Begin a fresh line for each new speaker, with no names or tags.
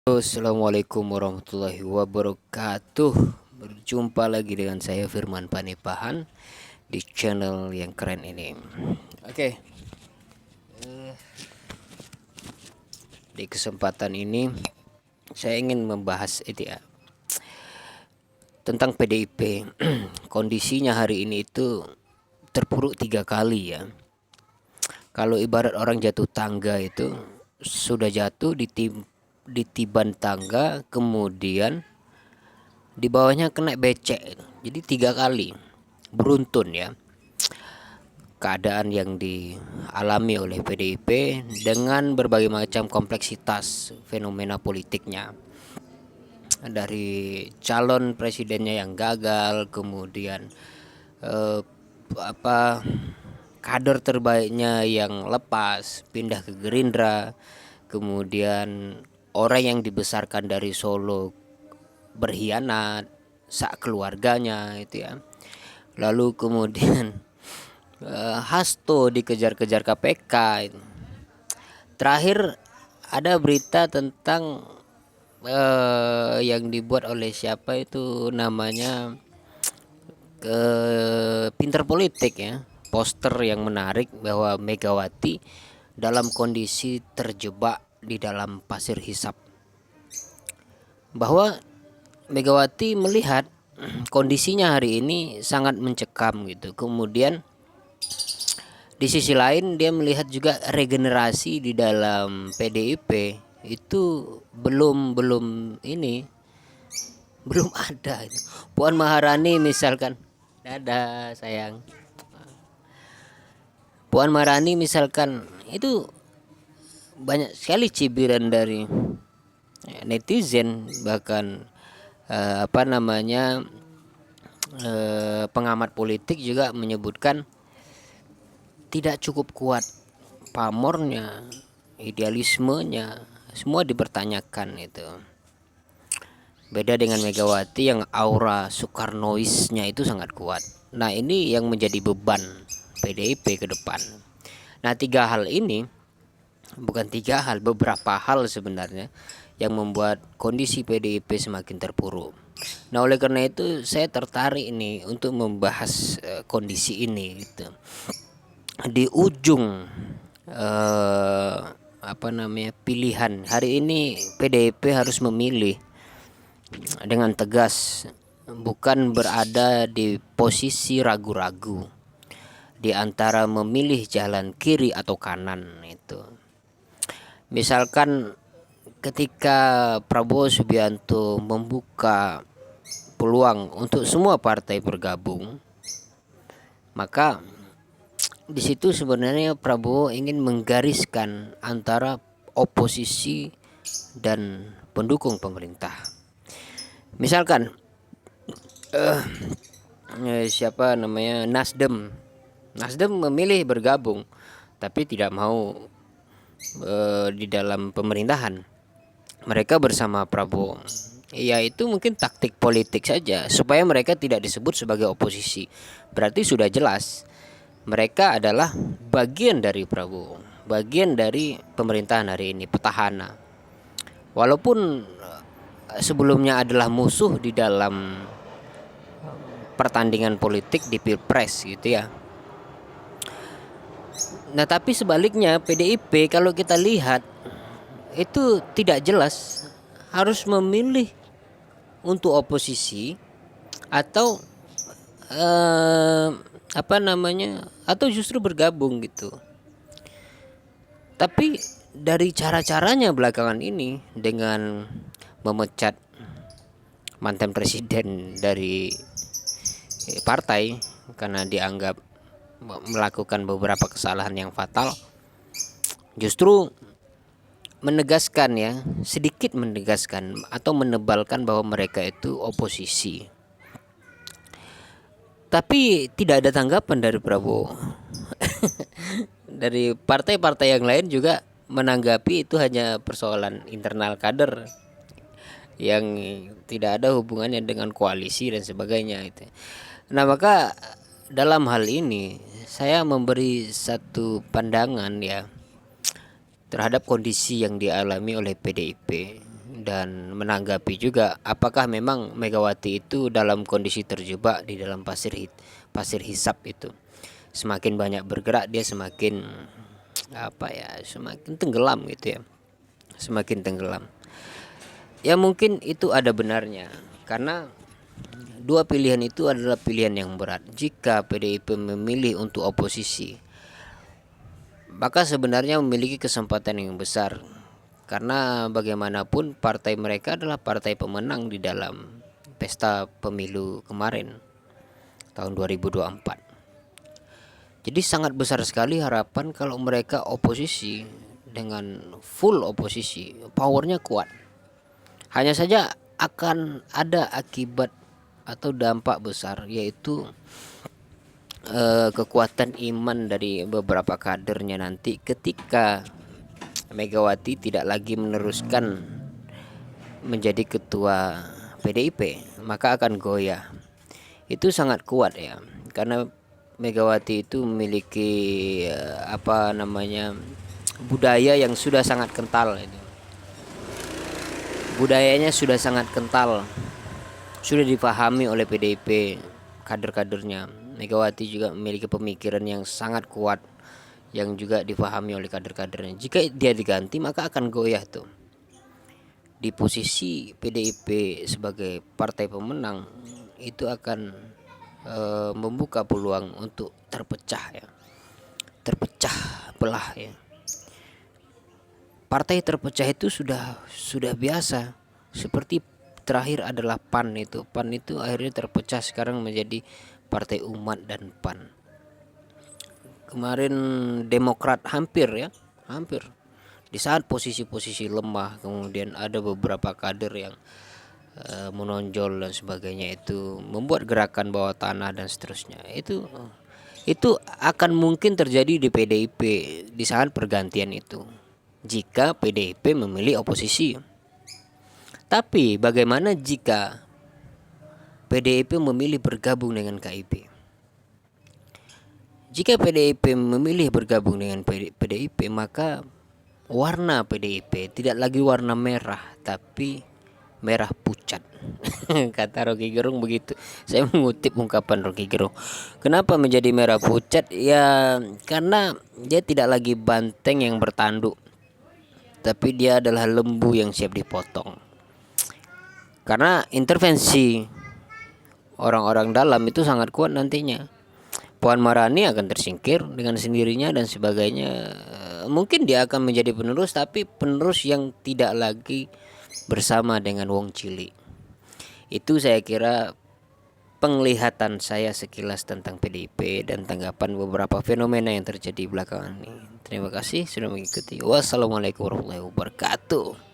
Assalamualaikum warahmatullahi wabarakatuh. Berjumpa lagi dengan saya Firman Panipahan di channel yang keren ini. Oke, di kesempatan ini saya ingin membahas itu ya, tentang PDIP. Kondisinya hari ini itu terpuruk 3 kali ya. Kalau ibarat orang jatuh tangga itu sudah jatuh ditiban tangga, kemudian di bawahnya kena becek. Jadi 3 kali beruntun ya keadaan yang dialami oleh PDIP dengan berbagai macam kompleksitas fenomena politiknya, dari calon presidennya yang gagal, kemudian eh, apa kader terbaiknya yang lepas pindah ke Gerindra, kemudian orang yang dibesarkan dari Solo berkhianat sak keluarganya itu ya. Lalu kemudian Hasto dikejar-kejar KPK itu. Terakhir ada berita tentang yang dibuat oleh siapa itu namanya, Pinter Politik ya, poster yang menarik bahwa Megawati dalam kondisi terjebak di dalam pasir hisap, bahwa Megawati melihat kondisinya hari ini sangat mencekam gitu. Kemudian di sisi lain dia melihat juga regenerasi di dalam PDIP itu belum belum ini belum ada. Puan Maharani misalkan, dadah sayang. Puan Maharani misalkan itu banyak sekali cibiran dari netizen, bahkan apa namanya, pengamat politik juga menyebutkan tidak cukup kuat pamornya, idealismenya, semua dipertanyakan itu. Beda dengan Megawati yang aura Soekarnoisnya itu sangat kuat. Nah, ini yang menjadi beban PDIP ke depan. Nah, 3 hal ini, bukan 3 hal, beberapa hal sebenarnya yang membuat kondisi PDIP semakin terpuruk. Nah, oleh karena itu saya tertarik ini untuk membahas kondisi ini gitu. Di ujung apa namanya, pilihan hari ini PDIP harus memilih dengan tegas, bukan berada di posisi ragu-ragu di antara memilih jalan kiri atau kanan itu. Misalkan ketika Prabowo Subianto membuka peluang untuk semua partai bergabung, maka di situ sebenarnya Prabowo ingin menggariskan antara oposisi dan pendukung pemerintah. Misalkan siapa namanya, Nasdem memilih bergabung tapi tidak mau di dalam pemerintahan. Mereka bersama Prabowo. Ya, itu mungkin taktik politik saja supaya mereka tidak disebut sebagai oposisi. Berarti sudah jelas mereka adalah bagian dari Prabowo, bagian dari pemerintahan hari ini, petahana. Walaupun sebelumnya adalah musuh di dalam pertandingan politik di Pilpres gitu ya. Nah, tapi sebaliknya PDIP kalau kita lihat itu tidak jelas harus memilih untuk oposisi atau apa namanya, atau justru bergabung gitu. Tapi dari cara-caranya belakangan ini dengan memecat mantan presiden dari partai karena dianggap melakukan beberapa kesalahan yang fatal, justru menegaskan ya, sedikit menegaskan atau menebalkan bahwa mereka itu oposisi. Tapi tidak ada tanggapan dari Prabowo. Dari partai-partai yang lain juga menanggapi itu hanya persoalan internal kader yang tidak ada hubungannya dengan koalisi dan sebagainya itu. Nah, maka dalam hal ini saya memberi satu pandangan ya terhadap kondisi yang dialami oleh PDIP dan menanggapi juga apakah memang Megawati itu dalam kondisi terjebak di dalam pasir hisap itu. Semakin banyak bergerak dia semakin semakin tenggelam gitu ya. Semakin tenggelam. Ya mungkin itu ada benarnya karena dua pilihan itu adalah pilihan yang berat. Jika PDIP memilih untuk oposisi, maka sebenarnya memiliki kesempatan yang besar karena bagaimanapun partai mereka adalah partai pemenang di dalam pesta pemilu kemarin tahun 2024. Jadi sangat besar sekali harapan kalau mereka oposisi dengan full oposisi, powernya kuat. Hanya saja akan ada akibat atau dampak besar, yaitu kekuatan iman dari beberapa kadernya nanti ketika Megawati tidak lagi meneruskan menjadi ketua PDIP, maka akan goyah. Itu sangat kuat ya, karena Megawati itu memiliki budaya yang sudah sangat kental itu. Budayanya sudah sangat kental, sudah dipahami oleh PDIP kader-kadernya. Megawati juga memiliki pemikiran yang sangat kuat yang juga dipahami oleh kader-kadernya. Jika dia diganti maka akan goyah tuh. Di posisi PDIP sebagai partai pemenang itu akan membuka peluang untuk terpecah belah ya. Partai terpecah itu sudah biasa. Seperti terakhir adalah PAN itu. PAN itu akhirnya terpecah sekarang menjadi Partai Umat dan PAN. Kemarin Demokrat hampir di saat posisi-posisi lemah, kemudian ada beberapa kader yang menonjol dan sebagainya, itu membuat gerakan bawah tanah dan seterusnya. Itu akan mungkin terjadi di PDIP di saat pergantian itu jika PDIP memilih oposisi. Tapi bagaimana jika PDIP memilih bergabung dengan KIP? Jika PDIP memilih bergabung dengan PDIP, maka warna PDIP tidak lagi warna merah, tapi merah pucat. Kata Rocky Gerung begitu. Saya mengutip ungkapan Rocky Gerung. Kenapa menjadi merah pucat? Ya karena dia tidak lagi banteng yang bertanduk, tapi dia adalah lembu yang siap dipotong. Karena intervensi orang-orang dalam itu sangat kuat nantinya. Puan Maharani akan tersingkir dengan sendirinya dan sebagainya. Mungkin dia akan menjadi penerus, tapi penerus yang tidak lagi bersama dengan Wong Cili. Itu saya kira penglihatan saya sekilas tentang PDIP dan tanggapan beberapa fenomena yang terjadi belakangan ini. Terima kasih sudah mengikuti. Wassalamualaikum warahmatullahi wabarakatuh.